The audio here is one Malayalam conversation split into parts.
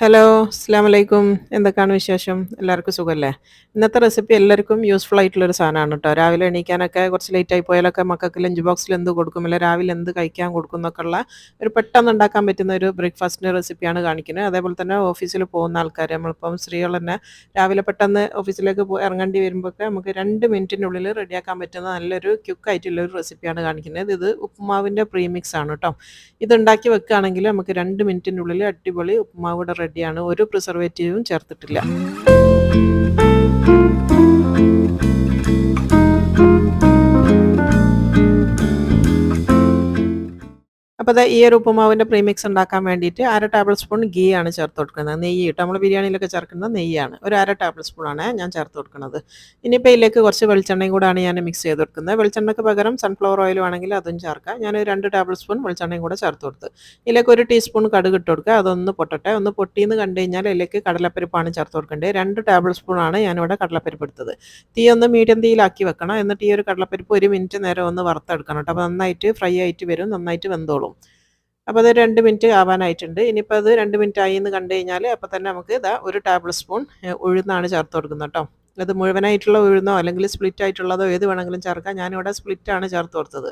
ഹലോ, അസ്സലാമലൈക്കും. എന്തൊക്കെയാണ് വിശേഷം? എല്ലാവർക്കും സുഖല്ലേ? ഇന്നത്തെ റെസിപ്പി എല്ലാവർക്കും യൂസ്ഫുൾ ആയിട്ടുള്ളൊരു സാധനമാണ് കേട്ടോ. രാവിലെ എണീക്കാനൊക്കെ കുറച്ച് ലേറ്റായി പോയാലൊക്കെ മക്കൾക്ക് ലഞ്ച് ബോക്സിൽ എന്ത് കൊടുക്കും, അല്ലെ രാവിലെ എന്ത് കഴിക്കാൻ കൊടുക്കും എന്നൊക്കെയുള്ള ഒരു പെട്ടെന്ന് ഉണ്ടാക്കാൻ പറ്റുന്ന ഒരു ബ്രേക്ക്ഫാസ്റ്റിൻ്റെ റെസിപ്പിയാണ് കാണിക്കുന്നത്. അതേപോലെ തന്നെ ഓഫീസിൽ പോകുന്ന ആൾക്കാർ, നമ്മളിപ്പം സ്ത്രീകൾ തന്നെ രാവിലെ പെട്ടെന്ന് ഓഫീസിലേക്ക് ഇറങ്ങേണ്ടി വരുമ്പോഴൊക്കെ നമുക്ക് 2 മിനിറ്റിനുള്ളിൽ റെഡിയാക്കാൻ പറ്റുന്ന നല്ലൊരു ക്യുക്കായിട്ടുള്ളൊരു റെസിപ്പിയാണ് കാണിക്കുന്നത്. ഇത് ഉപ്പുമാവിൻ്റെ പ്രീമിക്സ് ആണ് കേട്ടോ. ഇതുണ്ടാക്കി വെക്കുകയാണെങ്കിൽ നമുക്ക് 2 മിനിറ്റിനുള്ളിൽ അടിപൊളി ഉപ്പുമാവ് ഇവിടെ റെഡിയാണ്. ഒരു പ്രിസർവേറ്റീവും ചേർത്തിട്ടില്ല. അപ്പോൾ ദാ ഈ ഒരു ഉപ്പുമാവിൻ്റെ പ്രീമിക്സ് ഉണ്ടാക്കാൻ വേണ്ടിയിട്ട് 1/2 ടേബിൾ സ്പൂൺ ഗീ ആണ് ചേർത്ത് കൊടുക്കുന്നത്. നെയ്യ് കേട്ടോ, നമ്മൾ ബിരിയാണിയിലൊക്കെ ചേർക്കുന്ന നെയ്യാണ്. ഒരു 1/2 ടേബിൾ സ്പൂണാണ് ഞാൻ ചേർത്ത് കൊടുക്കുന്നത്. ഇനിയിപ്പോൾ ഇതിലേക്ക് കുറച്ച് വെളിച്ചെണ്ണയും കൂടാണ് ഞാൻ മിക്സ് ചെയ്ത് കൊടുക്കുന്നത്. വെളിച്ചെണ്ണയ്ക്ക് പകരം സൺഫ്ലവർ ഓയിൽ വേണമെങ്കിൽ അതും ചേർക്കാം. ഞാൻ 2 ടേബിൾ സ്പൂൺ വെളിച്ചെണ്ണയും കൂടെ ചേർത്ത് കൊടുത്ത്. ഇതിലേക്ക് 1 ടീസ്പൂൺ കടുക് ഇട്ട് കൊടുക്കുക. അതൊന്ന് പൊട്ടട്ടെ. ഒന്ന് പൊട്ടിയെന്ന് കണ്ടു കഴിഞ്ഞാൽ ഇതിലേക്ക് കടലപ്പരിപ്പാണ് ചേർത്ത് കൊടുക്കേണ്ടത്. 2 ടേബിൾ സ്പൂണാണ് ഞാനിവിടെ കടലപ്പരിപ്പ് എടുത്തത്. തീ ഒന്ന് മീഡിയം തീയിലാക്കി വെക്കണം. എന്നിട്ട് ഈ ഒരു കടലപ്പരിപ്പ് 1 മിനിറ്റ് നേരം ഒന്ന് വറുത്തെടുക്കണം കേട്ടോ. അപ്പോൾ നന്നായിട്ട് ഫ്രൈ ആയിട്ട് വരും, നന്നായിട്ട് വെന്തോളും. അപ്പോൾ അത് 2 മിനിറ്റ് ആവാനായിട്ടുണ്ട്. ഇനിയിപ്പോൾ അത് 2 മിനിറ്റ് ആയി എന്ന് കണ്ടു കഴിഞ്ഞാൽ അപ്പോൾ തന്നെ നമുക്ക് ഇതാ 1 ടേബിൾ സ്പൂൺ ഉഴുന്നാണ് ചേർത്ത് കൊടുക്കുന്നത് കേട്ടോ. അത് മുഴുവനായിട്ടുള്ള ഉഴുന്നോ അല്ലെങ്കിൽ സ്പ്ലിറ്റ് ആയിട്ടുള്ളതോ ഏത് വേണമെങ്കിലും ചേർക്കാം. ഞാനിവിടെ സ്പ്ലിറ്റാണ് ചേർത്ത് കൊടുത്തത്.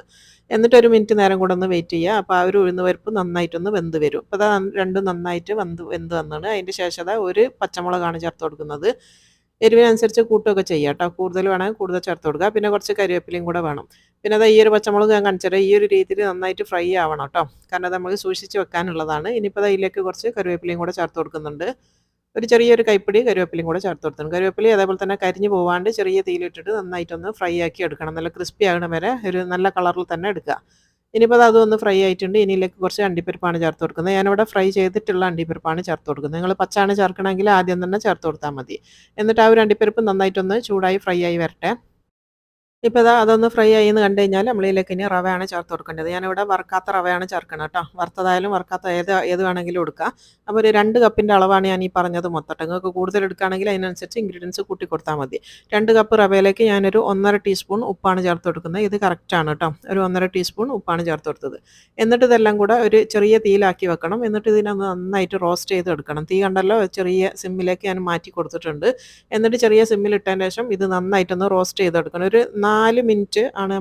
എന്നിട്ട് 1 മിനിറ്റ് നേരം കൂടെ ഒന്ന് വെയിറ്റ് ചെയ്യുക. അപ്പോൾ ആ ഒരു ഉഴുന്ന് പരിപ്പ് നന്നായിട്ടൊന്ന് വെന്ത് വരും. അപ്പോൾ അത് രണ്ടും നന്നായിട്ട് വെന്ത് വന്നാണ്. അതിൻ്റെ ശേഷം അതാ ഒരു പച്ചമുളകാണ് ചേർത്ത് കൊടുക്കുന്നത്. എരിവിനനുസരിച്ച് കൂട്ടുകയൊക്കെ ചെയ്യാം കേട്ടോ. കൂടുതൽ വേണമെങ്കിൽ കൂടുതൽ ചേർത്ത് കൊടുക്കുക. പിന്നെ കുറച്ച് കരിവേപ്പിലയും കൂടെ വേണം. പിന്നെ അത് ഈ ഒരു പച്ചമുളക് ഞാൻ കാണിച്ചുതരാം. ഈ ഒരു രീതിയിൽ നന്നായിട്ട് ഫ്രൈ ആവണം കേട്ടോ. കാരണം അത് നമുക്ക് സൂക്ഷിച്ച് വെക്കാനുള്ളതാണ്. ഇനിയിപ്പോൾ അതിലേക്ക് കുറച്ച് കരിവേപ്പിലയും കൂടെ ചേർത്ത് കൊടുക്കുന്നുണ്ട്. ഒരു ചെറിയൊരു കൈപ്പിടി കരിവേപ്പിലയും കൂടെ ചേർത്ത് കൊടുക്കണം. കരിവേപ്പില അതേപോലെ തന്നെ കരിഞ്ഞ് പോവാണ്ട് ചെറിയ തീയിലിട്ടിട്ട് നന്നായിട്ടൊന്ന് ഫ്രൈ ആക്കി എടുക്കണം. നല്ല ക്രിസ്പി ആകണ വരെ ഒരു നല്ല കളറിൽ തന്നെ എടുക്കുക. ഇനിയിപ്പോൾ അതൊന്ന് ഫ്രൈ ആയിട്ടുണ്ട്. ഇനിയിലേക്ക് കുറച്ച് അണ്ടിപ്പരിപ്പാണ് ചേർത്ത് കൊടുക്കുന്നത്. ഞാനിവിടെ ഫ്രൈ ചെയ്തിട്ടുള്ള അണ്ടിപ്പരിപ്പാണ് ചേർത്ത് കൊടുക്കുന്നത്. നിങ്ങൾ പച്ചാണ് ചേർക്കണമെങ്കിൽ ആദ്യം തന്നെ ചേർത്ത് കൊടുത്താൽ മതി. എന്നിട്ട് ആ ഒരു അണ്ടിപ്പരിപ്പ് നന്നായിട്ടൊന്ന് ചൂടായി ഫ്രൈ ആയി വരട്ടെ. ഇപ്പോൾ ഇതാ അതൊന്ന് ഫ്രൈ ആയി എന്ന് കണ്ടു കഴിഞ്ഞാൽ നമ്മളിതിലേക്ക് ഇനി റവയാണ് ചേർത്ത് കൊടുക്കേണ്ടത്. ഞാനിവിടെ വറുക്കാത്ത റവയാണ് ചേർക്കണം കേട്ടോ. വറുത്തതായാലും വറുക്കാത്ത ഏത് ഏത് വേണമെങ്കിലും എടുക്കുക. അപ്പോൾ ഒരു 2 കപ്പിൻ്റെ അളവാണ് ഞാൻ ഈ പറഞ്ഞത് മൊത്തം. നിങ്ങൾക്ക് കൂടുതൽ എടുക്കുകയാണെങ്കിൽ അതിനനുസരിച്ച് ഇൻഗ്രീഡിയൻസ് കൂട്ടി കൊടുത്താൽ മതി. 2 കപ്പ് റവയിലേക്ക് ഞാനൊരു 1.5 ടീസ്പൂൺ ഉപ്പാണ് ചേർത്ത് കൊടുക്കുന്നത്. ഇത് കറക്റ്റാണ് കേട്ടോ. ഒരു 1.5 ടീസ്പൂൺ ഉപ്പാണ് ചേർത്ത് കൊടുത്തത്. എന്നിട്ട് ഇതെല്ലാം കൂടെ ഒരു ചെറിയ തീയിലാക്കി വെക്കണം. എന്നിട്ട് ഇതിനൊന്ന് നന്നായിട്ട് റോസ്റ്റ് ചെയ്ത് എടുക്കണം. തീ കണ്ടല്ലോ, ചെറിയ സിമ്മിലേക്ക് ഞാൻ മാറ്റി കൊടുത്തിട്ടുണ്ട്. എന്നിട്ട് ചെറിയ സിമ്മിലിട്ടതിന് ശേഷം ഇത് നന്നായിട്ടൊന്ന് റോസ്റ്റ് ചെയ്തെടുക്കണം. ഒരു 4 മിനിറ്റ് ആണ്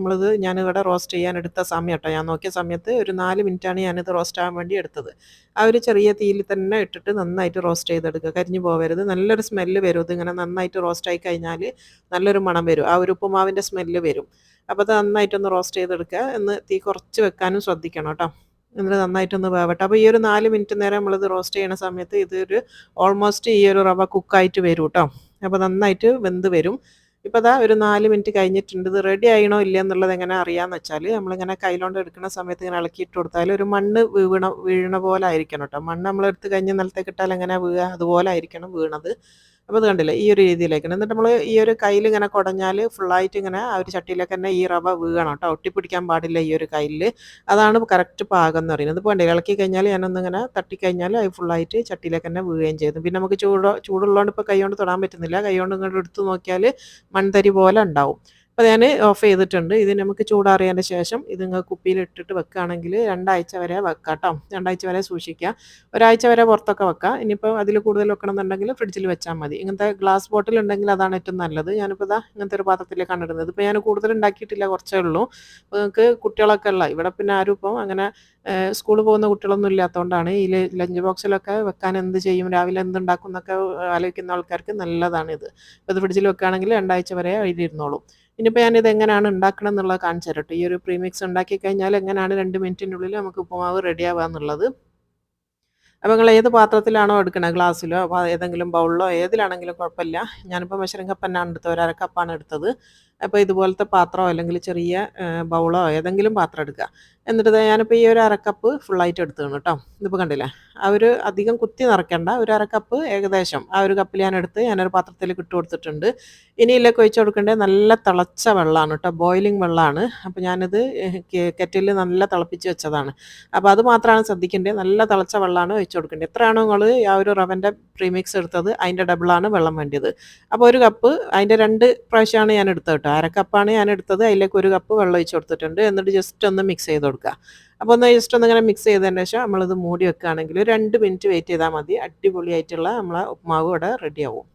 ഞാനിവിടെ റോസ്റ്റ് ചെയ്യാൻ എടുത്ത സമയം കേട്ടോ. ഞാൻ നോക്കിയ സമയത്ത് ഒരു 4 മിനിറ്റാണ് ഞാനിത് റോസ്റ്റ് ആവാൻ വേണ്ടി എടുത്തത്. ആ ഒരു ചെറിയ തീയിൽ തന്നെ ഇട്ടിട്ട് നന്നായിട്ട് റോസ്റ്റ് ചെയ്തെടുക്കുക. കരിഞ്ഞു പോകരുത്. നല്ലൊരു സ്മെല്ല് വരും. ഇതിങ്ങനെ നന്നായിട്ട് റോസ്റ്റ് ആയി കഴിഞ്ഞാൽ നല്ലൊരു മണം വരും. ആ ഒരു ഉപ്പുമാവിൻ്റെ സ്മെല്ല് വരും. അപ്പോൾ അത് നന്നായിട്ടൊന്ന് റോസ്റ്റ് ചെയ്തെടുക്കുക. തീ കുറച്ച് വെക്കാനും ശ്രദ്ധിക്കണം കേട്ടോ. എന്നിട്ട് നന്നായിട്ടൊന്ന് വേവട്ടെ. അപ്പോൾ ഈ ഒരു 4 മിനിറ്റ് നേരം നമ്മളിത് റോസ്റ്റ് ചെയ്യണ സമയത്ത് ഇതൊരു ഓൾമോസ്റ്റ് ഈ ഒരു റവ കുക്കായിട്ട് വരും കേട്ടോ. അപ്പോൾ നന്നായിട്ട് വെന്ത് വരും. ഇപ്പോൾ ദാ ഒരു 4 മിനിറ്റ് കഴിഞ്ഞിട്ടുണ്ട്. ഇത് റെഡി ആയിണോ ഇല്ല എന്നുള്ളത് എങ്ങനെ അറിയാമെന്ന് വെച്ചാൽ നമ്മളിങ്ങനെ കൈയിലോണ്ട് എടുക്കുന്ന സമയത്ത് ഇങ്ങനെ ഇളക്കിയിട്ട് കൊടുത്താൽ ഒരു മണ്ണ് വീഴണ പോലെ ആയിരിക്കണം കേട്ടോ. മണ്ണ് നമ്മൾ എടുത്ത് കഴിഞ്ഞ് നിലത്തേക്ക് ഇട്ടാൽ എങ്ങനെ വീഴുക അതുപോലെ ആയിരിക്കണം വീണത്. അപ്പോൾ ഇത് കണ്ടില്ലേ, ഈ ഒരു രീതിയിലേക്കാണ്. എന്നിട്ട് നമ്മൾ ഈ ഒരു കയ്യിൽ ഇങ്ങനെ കുടഞ്ഞാൽ ഫുള്ളായിട്ട് ഇങ്ങനെ ആ ഒരു ചട്ടിയിലേക്ക് തന്നെ ഈ റവ വീഴണം കേട്ടോ. ഒട്ടിപ്പിടിക്കാൻ പാടില്ല ഈ ഒരു കയ്യിൽ. അതാണ് കറക്റ്റ് പാകം എന്ന് പറയുന്നത്. ഇപ്പോൾ കണ്ടില്ലേ, ഇളക്കി കഴിഞ്ഞാൽ ഞാനൊന്നിങ്ങനെ തട്ടിക്കഴിഞ്ഞാൽ അത് ഫുള്ളായിട്ട് ചട്ടിയിലേക്ക് തന്നെ വീഴുകയും ചെയ്തു. പിന്നെ നമുക്ക് ചൂടുള്ളതുകൊണ്ട് ഇപ്പോൾ കൈ കൊണ്ട് തൊടാൻ പറ്റുന്നില്ല. കൈ കൊണ്ട് ഇങ്ങോട്ട് എടുത്ത് നോക്കിയാൽ മൺതരി പോലെ ഉണ്ടാവും. അപ്പോൾ ഞാൻ ഓഫ് ചെയ്തിട്ടുണ്ട്. ഇത് നമുക്ക് ചൂടാറിയതിന് ശേഷം ഇത് നിങ്ങൾ കുപ്പിയിലിട്ടിട്ട് വെക്കുകയാണെങ്കിൽ 2 ആഴ്ച വരെ വെക്കാം കേട്ടോ. 2 ആഴ്ച വരെ സൂക്ഷിക്കുക. ഒരാഴ്ച വരെ പുറത്തൊക്കെ വെക്കാം. ഇനിയിപ്പോൾ അതിൽ കൂടുതൽ വെക്കണമെന്നുണ്ടെങ്കിൽ ഫ്രിഡ്ജിൽ വെച്ചാൽ മതി. ഇങ്ങനത്തെ ഗ്ലാസ് ബോട്ടിൽ ഉണ്ടെങ്കിൽ അതാണ് ഏറ്റവും നല്ലത്. ഞാനിപ്പോൾ ഇതാ ഇങ്ങനത്തെ ഒരു പാത്രത്തിലേക്കാണ് ഇടുന്നത്. ഇപ്പോൾ ഞാൻ കൂടുതൽ ഉണ്ടാക്കിയിട്ടില്ല, കുറച്ചേ ഉള്ളൂ. അപ്പോൾ നിങ്ങൾക്ക് കുട്ടികളൊക്കെ ഉള്ള ഇവിടെ പിന്നെ ആരും ഇപ്പം അങ്ങനെ സ്കൂളിൽ പോകുന്ന കുട്ടികളൊന്നും ഇല്ലാത്തതുകൊണ്ടാണ് ഈ ലഞ്ച് ബോക്സിലൊക്കെ വെക്കാൻ എന്ത് ചെയ്യും, രാവിലെ എന്തുണ്ടാക്കും എന്നൊക്കെ ആലോചിക്കുന്ന ആൾക്കാർക്ക് നല്ലതാണിത്. അപ്പോൾ ഇത് ഫ്രിഡ്ജിൽ വെക്കുകയാണെങ്കിൽ 2 ആഴ്ച വരെ അതിലിരുന്നോളും. ഇനിയിപ്പോൾ ഞാനിത് എങ്ങനെയാണ് ഉണ്ടാക്കണം എന്നുള്ളത് കാണിച്ചു തരട്ടെ. ഈ ഒരു പ്രീമിക്സ് ഉണ്ടാക്കി കഴിഞ്ഞാൽ എങ്ങനെയാണ് 2 മിനിറ്റിനുള്ളിൽ നമുക്ക് ഉപ്പുമാവ് റെഡിയാവുക എന്നുള്ളത്. അപ്പോൾ നിങ്ങൾ ഏത് പാത്രത്തിലാണോ എടുക്കണത്, ഗ്ലാസ്സിലോ ഏതെങ്കിലും ബൗളിലോ ഏതിലാണെങ്കിലും കുഴപ്പമില്ല. ഞാനിപ്പോൾ മെഷറിംഗ് കപ്പ് തന്നെയാണ് എടുത്തത്. ഒരു 1/2 കപ്പാണ് എടുത്തത്. അപ്പോൾ ഇതുപോലത്തെ പാത്രമോ അല്ലെങ്കിൽ ചെറിയ ബൗളോ ഏതെങ്കിലും പാത്രം എടുക്കുക. എന്നിട്ട് ദേ ഞാനിപ്പോൾ ഈ ഒരു 1/2 കപ്പ് ഫുള്ളായിട്ട് എടുത്തതാണ് കേട്ടോ. ഇതിപ്പോൾ കണ്ടില്ലേ, ആ ഒരു അധികം കുത്തി നിറയ്ക്കണ്ട. ഒരു 1/2 കപ്പ് ഏകദേശം ആ ഒരു കപ്പിൽ ഞാനൊരു പാത്രത്തിലേക്ക് ഇട്ട് കൊടുത്തിട്ടുണ്ട്. ഇനി ഇതിലേക്ക് ഒഴിച്ച് കൊടുക്കേണ്ടത് നല്ല തിളച്ച വെള്ളമാണ് കേട്ടോ. ബോയിലിംഗ് വെള്ളമാണ്. അപ്പോൾ ഞാനിത് കെറ്റിലിൽ നല്ല തിളപ്പിച്ച് വെച്ചതാണ്. അപ്പോൾ അത് മാത്രമാണ് ശ്രദ്ധിക്കേണ്ടത്. നല്ല തിളച്ച വെള്ളമാണ് ഒഴിച്ച് കൊടുക്കേണ്ടത്. എത്രയാണോ നിങ്ങൾ ആ ഒരു റവൻ്റെ പ്രീമിക്സ് എടുത്തത് അതിൻ്റെ ഡബിളാണ് വെള്ളം വേണ്ടിയത്. അപ്പോൾ ഒരു കപ്പ് അതിൻ്റെ 2 പ്രാവശ്യമാണ് ഞാൻ എടുത്തത് കേട്ടോ. 1/2 കപ്പാണ് ഞാൻ എടുത്തത്. അതിലേക്ക് 1 കപ്പ് വെള്ളം ഒഴിച്ച് കൊടുത്തിട്ടുണ്ട്. എന്നിട്ട് ജസ്റ്റ് ഒന്ന് മിക്സ് ചെയ്ത് കൊടുക്കുക. അപ്പോൾ ഒന്ന് ജസ്റ്റ് ഒന്നിങ്ങനെ മിക്സ് ചെയ്തതിന് ശേഷം നമ്മളിത് മൂടി വെക്കുകയാണെങ്കിൽ 2 മിനിറ്റ് വെയിറ്റ് ചെയ്താൽ മതി. അടിപൊളിയായിട്ടുള്ള നമ്മളെ ഉപ്പുമാവ് ഇവിടെ റെഡിയാവും.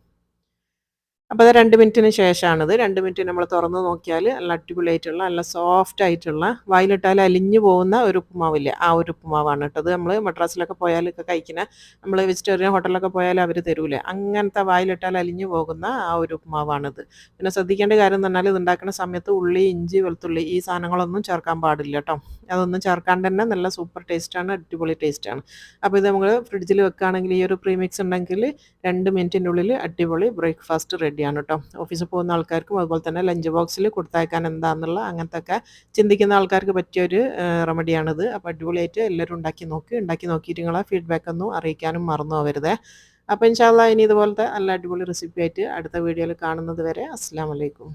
അപ്പോൾ അത് 2 മിനിറ്റിന് ശേഷമാണിത്. 2 മിനിറ്റ് നമ്മൾ തുറന്ന് നോക്കിയാൽ നല്ല അടിപൊളിയായിട്ടുള്ള നല്ല സോഫ്റ്റ് ആയിട്ടുള്ള വായിലിട്ടാൽ അലിഞ്ഞു പോകുന്ന ഒരു ഉപ്പുമാവില്ലേ, ആ ഒരു ഉപ്പുമാവാണ് കേട്ടോ. അത് നമ്മൾ മദ്രാസിലൊക്കെ പോയാലൊക്കെ കഴിക്കുന്ന, നമ്മൾ വെജിറ്റേറിയൻ ഹോട്ടലിലൊക്കെ പോയാൽ അവർ തരൂലേ, അങ്ങനത്തെ വായിലിട്ടാൽ അലിഞ്ഞു പോകുന്ന ആ ഒരു ഉപ്പുമാവാണിത്. പിന്നെ ശ്രദ്ധിക്കേണ്ട കാര്യം എന്ന് പറഞ്ഞാൽ ഇത് ഉണ്ടാക്കുന്ന സമയത്ത് ഉള്ളി, ഇഞ്ചി, വെളുത്തുള്ളി ഈ സാധനങ്ങളൊന്നും ചേർക്കാൻ പാടില്ല കേട്ടോ. അതൊന്നും ചേർക്കാണ്ട് തന്നെ നല്ല സൂപ്പർ ടേസ്റ്റാണ്, അടിപൊളി ടേസ്റ്റാണ്. അപ്പോൾ ഇത് നമ്മൾ ഫ്രിഡ്ജിൽ വെക്കുകയാണെങ്കിൽ ഈ ഒരു പ്രീമിക്സ് ഉണ്ടെങ്കിൽ 2 മിനിറ്റിൻ്റെ ഉള്ളിൽ അടിപൊളി ബ്രേക്ക്ഫാസ്റ്റ് റെഡിയാണ് കേട്ടോ. ഓഫീസിൽ പോകുന്ന ആൾക്കാർക്കും അതുപോലെ തന്നെ ലഞ്ച് ബോക്സിൽ കൊടുത്തയക്കാൻ എന്താണെന്നുള്ള അങ്ങനത്തെയൊക്കെ ചിന്തിക്കുന്ന ആൾക്കാർക്ക് പറ്റിയൊരു റെമഡിയാണിത്. അപ്പോൾ അടിപൊളിയായിട്ട് എല്ലാവരും ഉണ്ടാക്കി നോക്കിയിട്ട് നിങ്ങളെ ഫീഡ്ബാക്ക് ഒന്നും അറിയിക്കാനും മറന്നു പോകരുതേ. അപ്പോൾ ഇൻഷാ അല്ലാഹ് ഇനി ഇതുപോലത്തെ നല്ല അടിപൊളി റെസിപ്പി ആയിട്ട് അടുത്ത വീഡിയോയിൽ കാണുന്നത് വരെ അസ്സലാമു അലൈക്കും.